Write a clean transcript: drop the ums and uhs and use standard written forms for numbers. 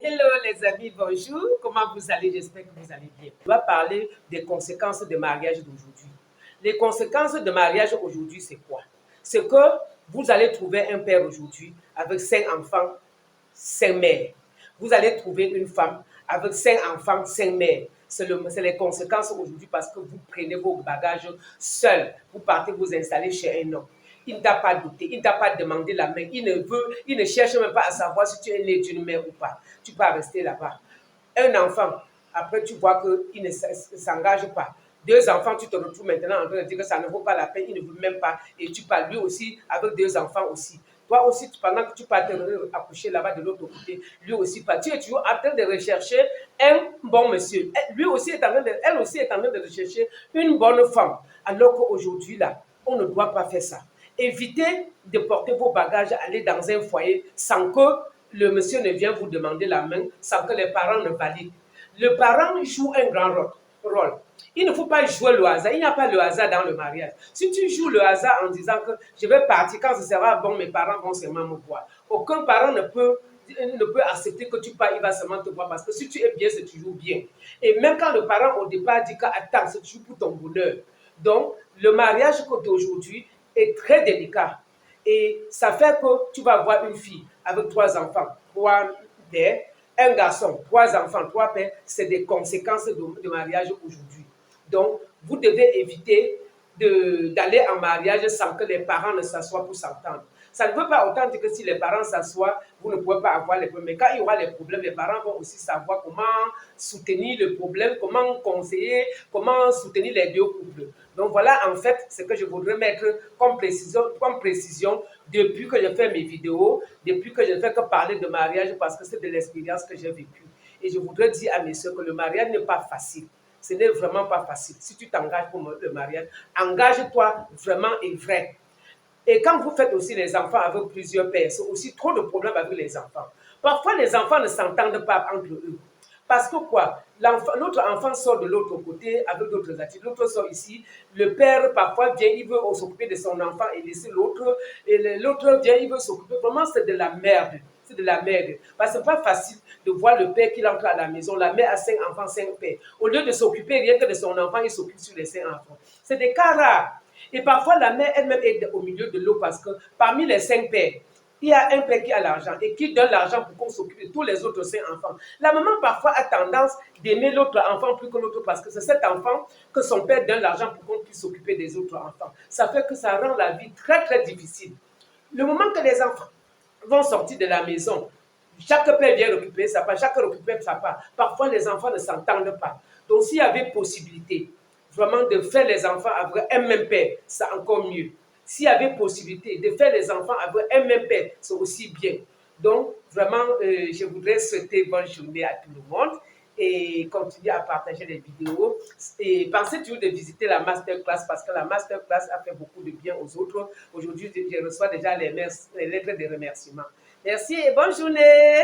Hello les amis, bonjour. Comment vous allez? J'espère que vous allez bien. On va parler des conséquences de mariage d'aujourd'hui. Les conséquences de mariage aujourd'hui, c'est quoi? C'est que vous allez trouver un père aujourd'hui avec 5 enfants, 5 mères. Vous allez trouver une femme avec 5 enfants, 5 mères. C'est les conséquences aujourd'hui parce que vous prenez vos bagages seul. Vous partez vous installer chez un homme. Il ne t'a pas douté, il ne t'a pas demandé la main, il ne cherche même pas à savoir si tu es né d'une mère ou pas. Tu peux rester là-bas. Un enfant, après tu vois qu'il ne s'engage pas. 2 enfants, tu te retrouves maintenant en train de dire que ça ne vaut pas la peine, il ne veut même pas. Et tu parles lui aussi avec 2 enfants aussi. Toi aussi, pendant que tu pars accoucher là-bas de l'autre côté, lui aussi part. Tu es toujours en train de rechercher un bon monsieur. Elle aussi est en train de rechercher une bonne femme. Alors qu'aujourd'hui, là, on ne doit pas faire ça. Évitez de porter vos bagages, aller dans un foyer sans que le monsieur ne vienne vous demander la main, sans que les parents ne valident. Le parent joue un grand rôle. Il ne faut pas jouer le hasard. Il n'y a pas le hasard dans le mariage. Si tu joues le hasard en disant que je vais partir, quand ce sera bon, mes parents vont seulement me voir. Aucun parent ne peut accepter que tu pars, il va seulement te voir parce que si tu es bien, c'est toujours bien. Et même quand le parent au départ dit que attends, c'est toujours pour ton bonheur. Donc, le mariage d'aujourd'hui est très délicat. Et ça fait que tu vas avoir une fille avec 3 enfants, 3 pères, un garçon, 3 enfants, 3 pères. C'est des conséquences de mariage aujourd'hui. Donc, vous devez éviter d'aller en mariage sans que les parents ne s'assoient pour s'entendre. Ça ne veut pas autant dire que si les parents s'assoient, vous ne pouvez pas avoir les problèmes. Mais quand il y aura les problèmes, les parents vont aussi savoir comment soutenir le problème, comment conseiller, comment soutenir les deux couples. Donc voilà en fait ce que je voudrais mettre comme précision depuis que je fais mes vidéos, depuis que je ne fais que parler de mariage parce que c'est de l'expérience que j'ai vécue. Et je voudrais dire à mes soeurs que le mariage n'est pas facile. Ce n'est vraiment pas facile. Si tu t'engages pour le mariage, engage-toi vraiment et vrai. Et quand vous faites aussi les enfants avec plusieurs pères, c'est aussi trop de problèmes avec les enfants. Parfois, les enfants ne s'entendent pas entre eux. Parce que quoi? L'autre enfant sort de l'autre côté avec d'autres attitudes. L'autre sort ici. Le père, parfois, vient, il veut s'occuper de son enfant et laisser l'autre. Et l'autre vient, il veut s'occuper. Vraiment, c'est de la merde. C'est de la merde. Parce que ce n'est pas facile de voir le père qui entre à la maison. La mère a 5 enfants, 5 pères. Au lieu de s'occuper rien que de son enfant, il s'occupe sur les 5 enfants. C'est des cas rares. Et parfois, la mère elle-même est au milieu de l'eau parce que parmi les 5 pères, il y a un père qui a l'argent et qui donne l'argent pour qu'on s'occupe de tous les autres 5 enfants. La maman parfois a tendance d'aimer l'autre enfant plus que l'autre parce que c'est cet enfant que son père donne l'argent pour qu'on puisse s'occuper des autres enfants. Ça fait que ça rend la vie très très difficile. Le moment que les enfants vont sortir de la maison, chaque père vient récupérer sa part, chaque récupère sa part. Parfois les enfants ne s'entendent pas. Donc s'il y avait possibilité vraiment de faire les enfants avec un même père, c'est encore mieux. S'il y avait possibilité de faire les enfants avec un même père, c'est aussi bien. Donc, vraiment, je voudrais souhaiter bonne journée à tout le monde et continuer à partager les vidéos. Et pensez toujours de visiter la masterclass parce que la masterclass a fait beaucoup de bien aux autres. Aujourd'hui, je reçois déjà les lettres de remerciement. Merci et bonne journée.